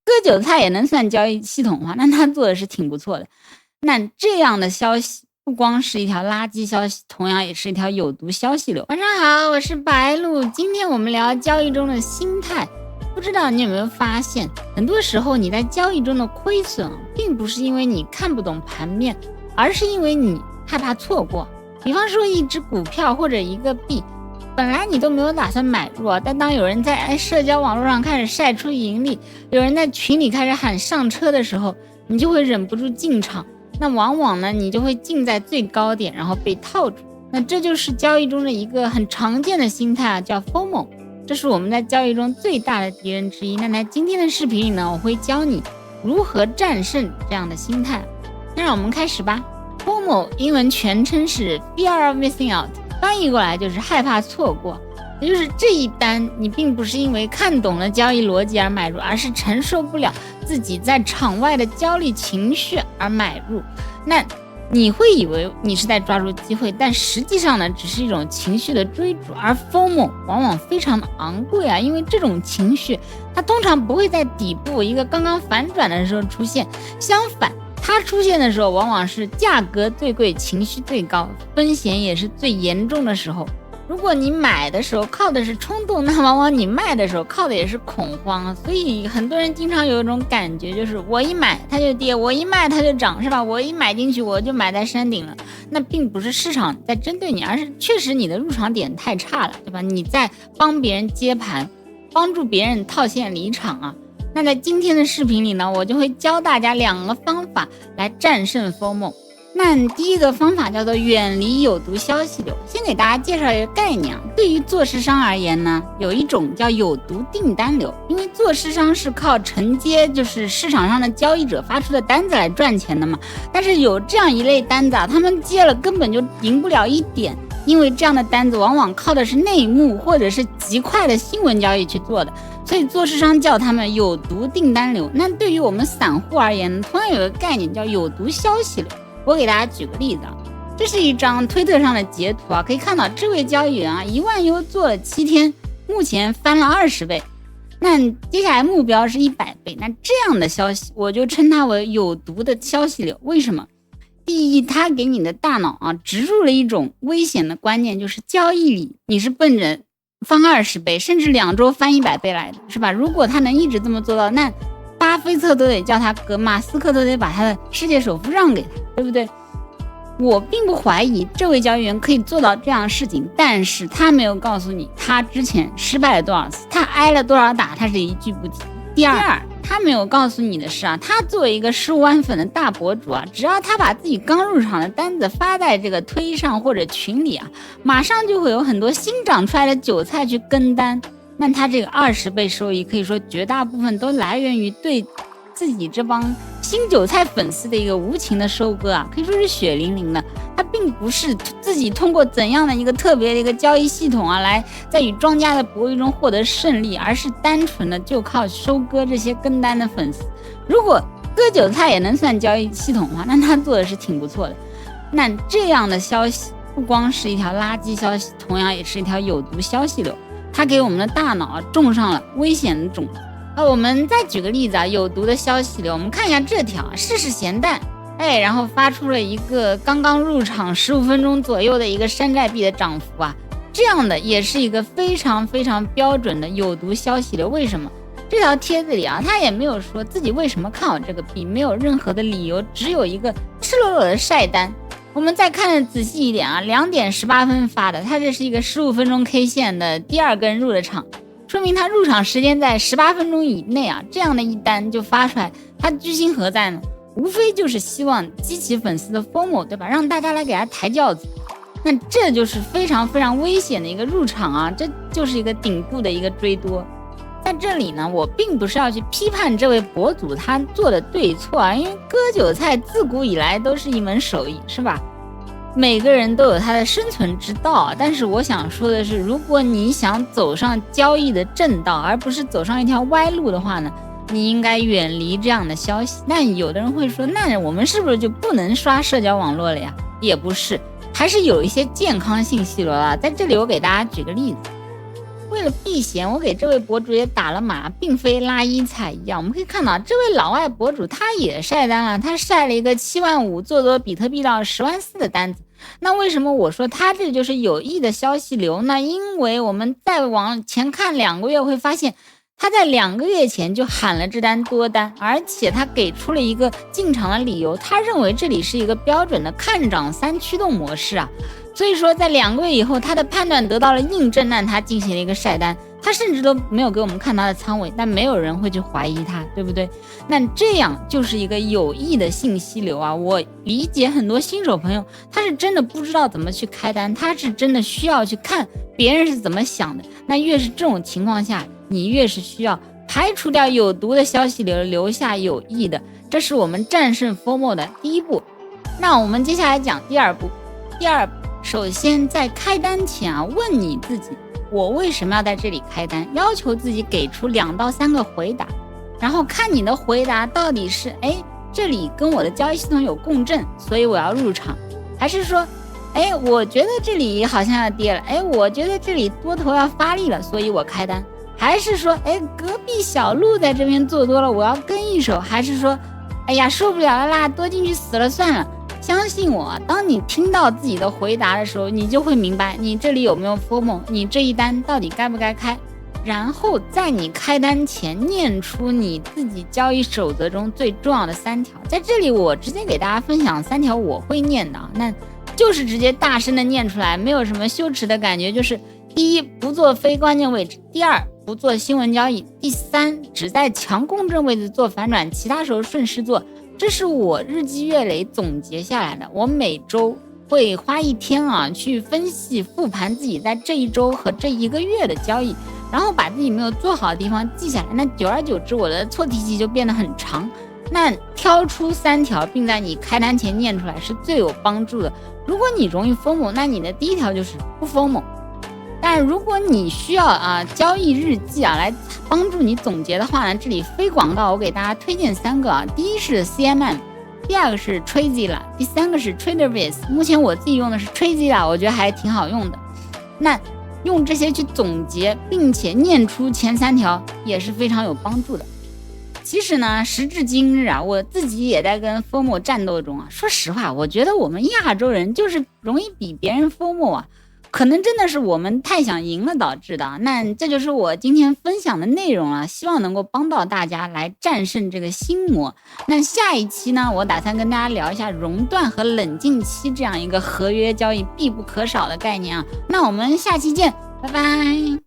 割韭菜也能算交易系统化，那他做的是挺不错的。那这样的消息不光是一条垃圾消息，同样也是一条有毒消息流。晚上好，我是白露，今天我们聊交易中的心态。不知道你有没有发现，很多时候你在交易中的亏损并不是因为你看不懂盘面，而是因为你害怕错过。比方说一只股票或者一个币，本来你都没有打算买入但当有人在社交网络上开始晒出盈利，有人在群里开始喊上车的时候，你就会忍不住进场。那往往呢，你就会进在最高点，然后被套住。那这就是交易中的一个很常见的心态叫 FOMO。这是我们在交易中最大的敌人之一。那在今天的视频里呢，我会教你如何战胜这样的心态。那让我们开始吧。FOMO 英文全称是 Fear of Missing Out， 翻译过来就是害怕错过。也就是这一单你并不是因为看懂了交易逻辑而买入，而是承受不了自己在场外的焦虑情绪而买入。那你会以为你是在抓住机会，但实际上呢，只是一种情绪的追逐。而 FOMO 往往非常的昂贵因为这种情绪它通常不会在底部一个刚刚反转的时候出现，相反它出现的时候往往是价格最贵，情绪最高，风险也是最严重的时候。如果你买的时候靠的是冲动，那往往你卖的时候靠的也是恐慌。所以很多人经常有一种感觉，就是我一买它就跌，我一卖它就涨，是吧？我一买进去我就买在山顶了。那并不是市场在针对你，而是确实你的入场点太差了，对吧？你在帮别人接盘，帮助别人套现离场那在今天的视频里呢，我就会教大家2个方法来战胜 FOMO。那第一个方法叫做远离有毒消息流。先给大家介绍一个概念对于做市商而言呢，有一种叫有毒订单流。因为做市商是靠承接就是市场上的交易者发出的单子来赚钱的嘛，但是有这样一类单子他们接了根本就赢不了一点，因为这样的单子往往靠的是内幕或者是极快的新闻交易去做的，所以做市商叫他们有毒订单流。那对于我们散户而言同样有个概念叫有毒消息流。我给大家举个例子这是一张推特上的截图可以看到这位交易员1万U做了7天，目前翻了20倍。那接下来目标是100倍。那这样的消息我就称它为有毒的消息流。为什么？第一，它给你的大脑植入了一种危险的观念，就是交易里你是奔着翻20倍甚至2周翻100倍来的，是吧？如果他能一直这么做到，那巴菲特都得叫他哥，马斯克都得把他的世界首富让给他，对不对？我并不怀疑这位交易员可以做到这样的事情，但是他没有告诉你他之前失败了多少次，他挨了多少打，他是一句不提。第二，他没有告诉你的是他作为一个15万粉的大博主只要他把自己刚入场的单子发在这个推上或者群里马上就会有很多新长出来的韭菜去跟单。那他这个20倍收益可以说绝大部分都来源于对自己这帮新韭菜粉丝的一个无情的收割可以说是血淋淋的。他并不是自己通过怎样的一个特别的一个交易系统来在与庄家的博弈中获得胜利，而是单纯的就靠收割这些跟单的粉丝。如果割韭菜也能算交易系统化，那他做的是挺不错的。那这样的消息不光是一条垃圾消息，同样也是一条有毒消息流。它给我们的大脑种上了危险的种子。我们再举个例子有毒的消息流。我们看一下这条试试咸蛋然后发出了一个刚刚入场15分钟左右的一个山寨币的涨幅这样的也是一个非常非常标准的有毒消息流。为什么？这条帖子里他也没有说自己为什么看好这个币，没有任何的理由，只有一个赤裸裸的晒单。我们再看得仔细一点2点18分发的，它这是一个15分钟 K 线的第2根入的场，说明它入场时间在18分钟以内这样的一单就发出来，它居心何在呢？无非就是希望激起粉丝的 FOMO， 对吧？让大家来给他抬轿子。那这就是非常非常危险的一个入场这就是一个顶部的一个追多。在这里呢，我并不是要去批判这位博主他做的对错因为割韭菜自古以来都是一门手艺，是吧？每个人都有他的生存之道但是我想说的是，如果你想走上交易的正道，而不是走上一条歪路的话呢，你应该远离这样的消息。那有的人会说，那我们是不是就不能刷社交网络了呀？也不是，还是有一些健康信息了在这里我给大家举个例子。为了避嫌，我给这位博主也打了码，并非拉一踩一啊。我们可以看到，这位老外博主他也晒单了，他晒了一个7.5万做多比特币到10.4万的单子。那为什么我说他这就是有意的消息流呢？因为我们再往前看2个月会发现，他在2个月前就喊了这单多单，而且他给出了一个进场的理由，他认为这里是一个标准的看涨3驱动模式啊。所以说在2个月以后，他的判断得到了印证，那他进行了一个晒单，他甚至都没有给我们看他的仓位，但没有人会去怀疑他，对不对？那这样就是一个有意的信息流啊。我理解很多新手朋友他是真的不知道怎么去开单，他是真的需要去看别人是怎么想的。那越是这种情况下，你越是需要排除掉有毒的消息流，留下有益的，这是我们战胜 FOMO 的第一步。那我们接下来讲第二步。首先在开单前啊，问你自己，我为什么要在这里开单？要求自己给出2到3个回答，然后看你的回答到底是这里跟我的交易系统有共振，所以我要入场，还是说我觉得这里好像要跌了，我觉得这里多头要发力了，所以我开单，还是说隔壁小鹿在这边做多了，我要跟一手，还是说受不了了啦，多进去死了算了。相信我，当你听到自己的回答的时候，你就会明白你这里有没有 FOMO， 你这一单到底该不该开。然后在你开单前念出你自己交易守则中最重要的3条。在这里我直接给大家分享3条我会念的，那就是直接大声的念出来，没有什么羞耻的感觉。就是第一，不做非关键位置；第二，不做新闻交易；第三，只在强共振位置做反转，其他时候顺势做。这是我日积月累总结下来的，我每周会花1天啊去分析复盘自己在这一周和这1个月的交易，然后把自己没有做好的地方记下来。那久而久之，我的错题集就变得很长。那挑出3条，并在你开单前念出来是最有帮助的。如果你容易 FOMO， 那你的第一条就是不 FOMO。但如果你需要交易日记来帮助你总结的话呢，这里非广告，我给大家推荐3个第一是 CMM， 第二个是 Trezilla， 第三个是 TraderViz。 目前我自己用的是 Trezilla， 我觉得还挺好用的。那用这些去总结，并且念出前3条也是非常有帮助的。其实呢，时至今日我自己也在跟 FOMO 战斗中说实话，我觉得我们亚洲人就是容易比别人 FOMO可能真的是我们太想赢了导致的。那这就是我今天分享的内容希望能够帮到大家来战胜这个心魔。那下一期呢，我打算跟大家聊一下熔断和冷静期这样一个合约交易必不可少的概念那我们下期见，拜拜。